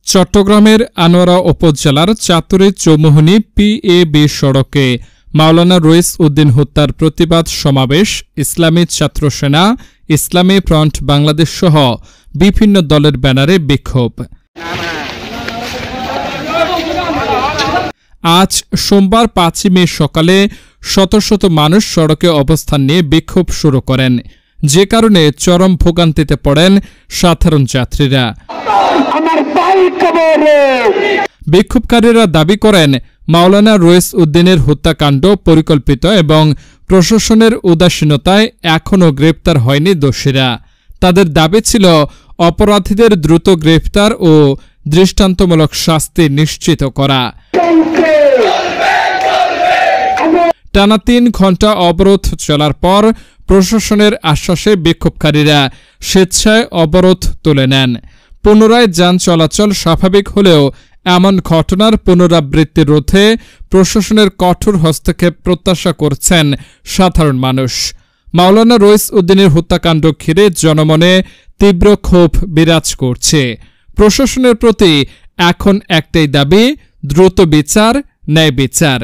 চট্টগ্রামের আনোয়ারা উপজেলার চাতুরী চৌমুহনী PAB সড়কে মাওলানা রইস উদ্দিন হত্যার প্রতিবাদ সমাবেশ, ইসলামী ছাত্র সেনা, ইসলামী ফ্রন্ট বাংলাদেশ সহ বিভিন্ন দলের ব্যানারে বিক্ষোভ। আজ সোমবার 5 মে সকালে শত শত মানুষ সড়কে অবস্থান নিয়ে বিক্ষোভ শুরু করেন, যে কারণে চরম ভোগান্তিতে পড়েন সাধারণ যাত্রীরা। বিক্ষোভকারীরা দাবি করেন, মাওলানা রইস উদ্দিনের হত্যাকাণ্ড পরিকল্পিত এবং প্রশাসনের উদাসীনতায় এখনও গ্রেপ্তার হয়নি দোষীরা। তাদের দাবি ছিল অপরাধীদের দ্রুত গ্রেপ্তার ও দৃষ্টান্তমূলক শাস্তি নিশ্চিত করা। টানা 3 ঘণ্টা অবরোধ চলার পর প্রশাসনের আশ্বাসে বিক্ষোভকারীরা স্বেচ্ছায় অবরোধ তুলে নেন। পুনরায় যান চলাচল স্বাভাবিক হলেও এমন ঘটনার পুনরাবৃত্তি রোধে প্রশাসনের কঠোর হস্তক্ষেপ প্রত্যাশা করছেন সাধারণ মানুষ। মাওলানা রইস উদ্দিনের হত্যাকাণ্ড ঘিরে জনমনে তীব্র ক্ষোভ বিরাজ করছে। প্রশাসনের প্রতি এখন একটাই দাবি, দ্রুত বিচার, ন্যায় বিচার।